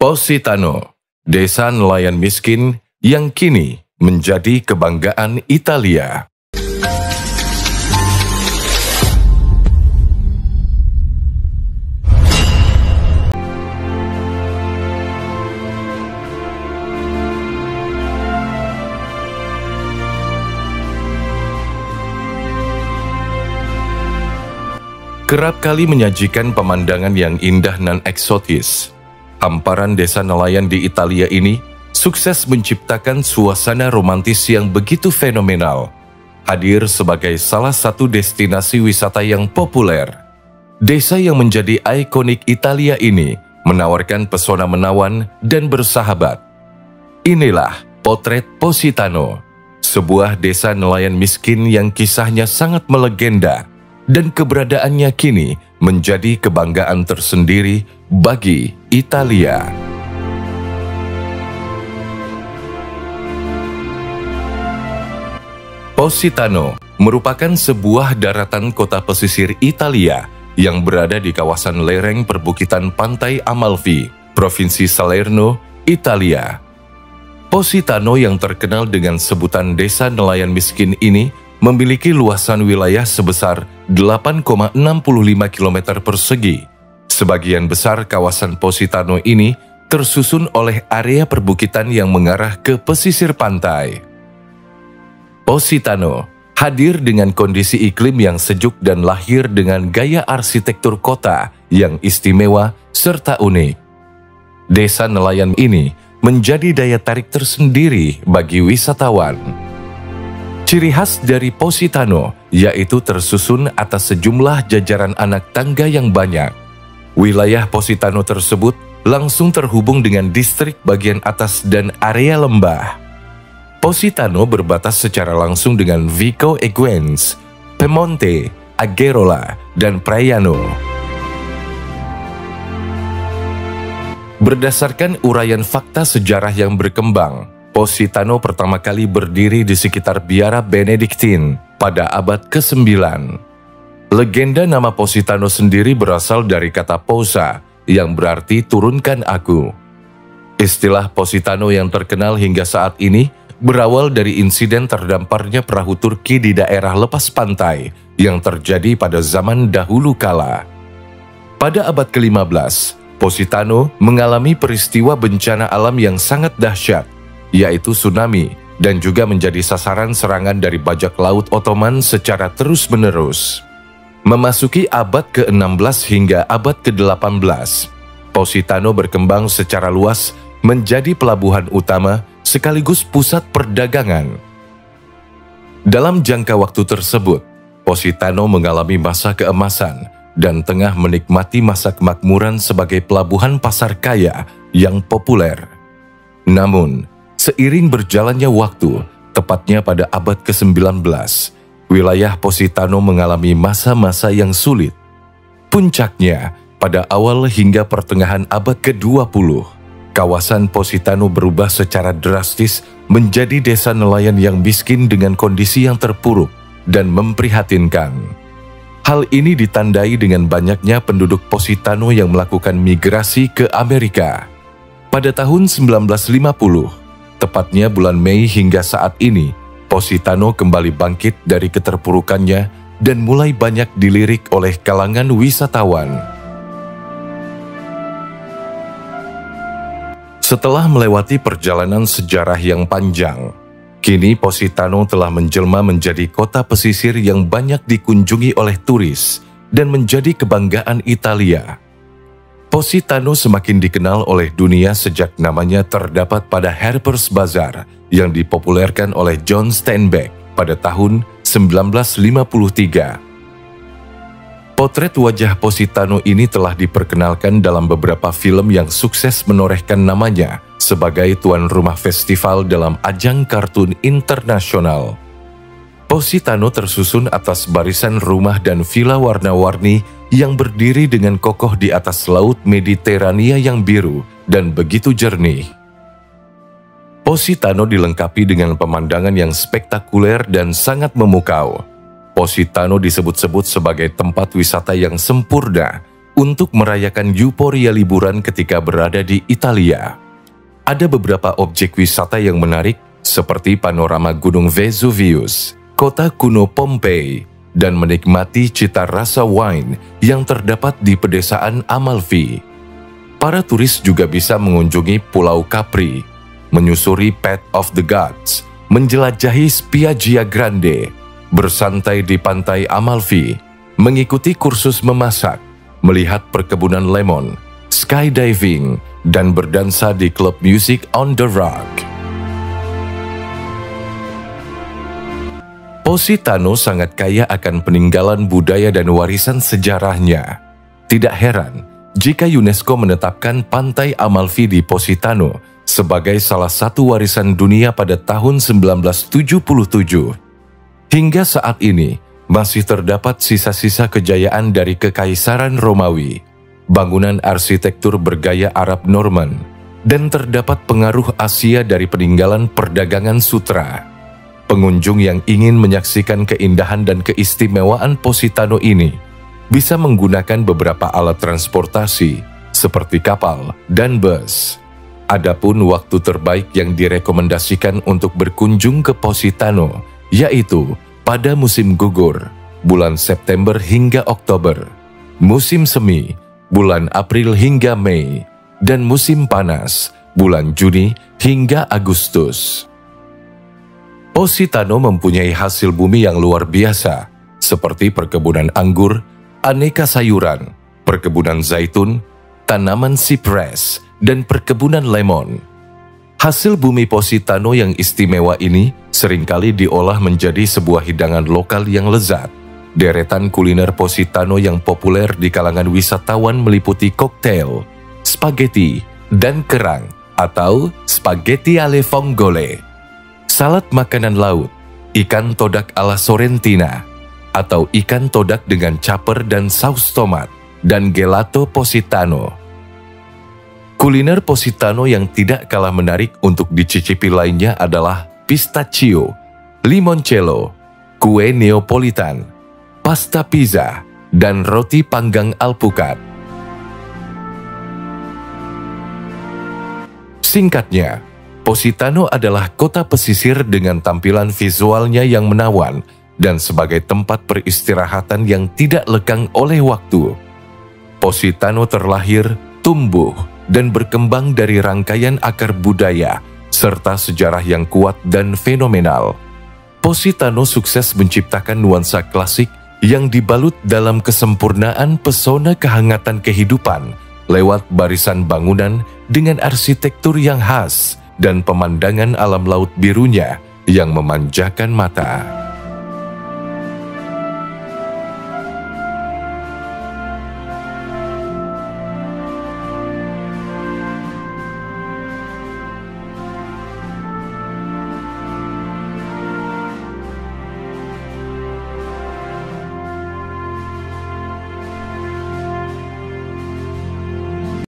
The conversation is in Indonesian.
Positano, desa nelayan miskin yang kini menjadi kebanggaan Italia. Kerap kali menyajikan pemandangan yang indah dan eksotis. Hamparan desa nelayan di Italia ini sukses menciptakan suasana romantis yang begitu fenomenal, hadir sebagai salah satu destinasi wisata yang populer. Desa yang menjadi ikonik Italia ini menawarkan pesona menawan dan bersahabat. Inilah potret Positano, sebuah desa nelayan miskin yang kisahnya sangat melegenda dan keberadaannya kini menjadi kebanggaan tersendiri bagi Italia. Positano merupakan sebuah daratan kota pesisir Italia yang berada di kawasan lereng perbukitan Pantai Amalfi, Provinsi Salerno, Italia. Positano yang terkenal dengan sebutan desa nelayan miskin ini memiliki luasan wilayah sebesar 8,65 km persegi. Sebagian besar kawasan Positano ini tersusun oleh area perbukitan yang mengarah ke pesisir pantai. Positano hadir dengan kondisi iklim yang sejuk dan lahir dengan gaya arsitektur kota yang istimewa serta unik. Desa nelayan ini menjadi daya tarik tersendiri bagi wisatawan. Ciri khas dari Positano yaitu tersusun atas sejumlah jajaran anak tangga yang banyak. Wilayah Positano tersebut langsung terhubung dengan distrik bagian atas dan area lembah. Positano berbatas secara langsung dengan Vico Equens, Piemonte, Aggerola, dan Praiano. Berdasarkan uraian fakta sejarah yang berkembang, Positano pertama kali berdiri di sekitar biara Benediktin pada abad ke-9. Legenda nama Positano sendiri berasal dari kata posa, yang berarti turunkan aku. Istilah Positano yang terkenal hingga saat ini berawal dari insiden terdamparnya perahu Turki di daerah lepas pantai yang terjadi pada zaman dahulu kala. Pada abad ke-15, Positano mengalami peristiwa bencana alam yang sangat dahsyat, yaitu tsunami, dan juga menjadi sasaran serangan dari bajak laut Ottoman secara terus-menerus. Memasuki abad ke-16 hingga abad ke-18, Positano berkembang secara luas menjadi pelabuhan utama sekaligus pusat perdagangan. Dalam jangka waktu tersebut, Positano mengalami masa keemasan dan tengah menikmati masa kemakmuran sebagai pelabuhan pasar kaya yang populer. Namun, seiring berjalannya waktu, tepatnya pada abad ke-19, wilayah Positano mengalami masa-masa yang sulit. Puncaknya, pada awal hingga pertengahan abad ke-20, kawasan Positano berubah secara drastis menjadi desa nelayan yang miskin dengan kondisi yang terpuruk dan memprihatinkan. Hal ini ditandai dengan banyaknya penduduk Positano yang melakukan migrasi ke Amerika. Pada tahun 1950, tepatnya bulan Mei hingga saat ini, Positano kembali bangkit dari keterpurukannya dan mulai banyak dilirik oleh kalangan wisatawan. Setelah melewati perjalanan sejarah yang panjang, kini Positano telah menjelma menjadi kota pesisir yang banyak dikunjungi oleh turis dan menjadi kebanggaan Italia. Positano semakin dikenal oleh dunia sejak namanya terdapat pada Harper's Bazaar yang dipopulerkan oleh John Steinbeck pada tahun 1953. Potret wajah Positano ini telah diperkenalkan dalam beberapa film yang sukses menorehkan namanya sebagai tuan rumah festival dalam ajang kartun internasional. Positano tersusun atas barisan rumah dan villa warna-warni yang berdiri dengan kokoh di atas laut Mediterania yang biru dan begitu jernih. Positano dilengkapi dengan pemandangan yang spektakuler dan sangat memukau. Positano disebut-sebut sebagai tempat wisata yang sempurna untuk merayakan euforia liburan ketika berada di Italia. Ada beberapa objek wisata yang menarik seperti panorama Gunung Vesuvius, kota kuno Pompei, dan menikmati cita rasa wine yang terdapat di pedesaan Amalfi. Para turis juga bisa mengunjungi Pulau Capri, menyusuri Path of the Gods, menjelajahi Spiaggia Grande, bersantai di pantai Amalfi, mengikuti kursus memasak, melihat perkebunan lemon, skydiving, dan berdansa di klub musik on the rock. Positano sangat kaya akan peninggalan budaya dan warisan sejarahnya. Tidak heran jika UNESCO menetapkan Pantai Amalfi di Positano sebagai salah satu warisan dunia pada tahun 1977. Hingga saat ini, masih terdapat sisa-sisa kejayaan dari Kekaisaran Romawi, bangunan arsitektur bergaya Arab Norman, dan terdapat pengaruh Asia dari peninggalan perdagangan sutra. Pengunjung yang ingin menyaksikan keindahan dan keistimewaan Positano ini bisa menggunakan beberapa alat transportasi seperti kapal dan bus. Adapun waktu terbaik yang direkomendasikan untuk berkunjung ke Positano yaitu pada musim gugur, bulan September hingga Oktober, musim semi, bulan April hingga Mei, dan musim panas, bulan Juni hingga Agustus. Positano mempunyai hasil bumi yang luar biasa, seperti perkebunan anggur, aneka sayuran, perkebunan zaitun, tanaman sipres, dan perkebunan lemon. Hasil bumi Positano yang istimewa ini seringkali diolah menjadi sebuah hidangan lokal yang lezat. Deretan kuliner Positano yang populer di kalangan wisatawan meliputi koktail, spaghetti, dan kerang atau spaghetti alle vongole, salad makanan laut, ikan todak ala Sorrentina, atau ikan todak dengan caper dan saus tomat, dan gelato Positano. Kuliner Positano yang tidak kalah menarik untuk dicicipi lainnya adalah pistachio, limoncello, kue Neapolitan, pasta pizza, dan roti panggang alpukat. Singkatnya, Positano adalah kota pesisir dengan tampilan visualnya yang menawan dan sebagai tempat peristirahatan yang tidak lekang oleh waktu. Positano terlahir, tumbuh, dan berkembang dari rangkaian akar budaya serta sejarah yang kuat dan fenomenal. Positano sukses menciptakan nuansa klasik yang dibalut dalam kesempurnaan pesona kehangatan kehidupan lewat barisan bangunan dengan arsitektur yang khas dan pemandangan alam laut birunya yang memanjakan mata.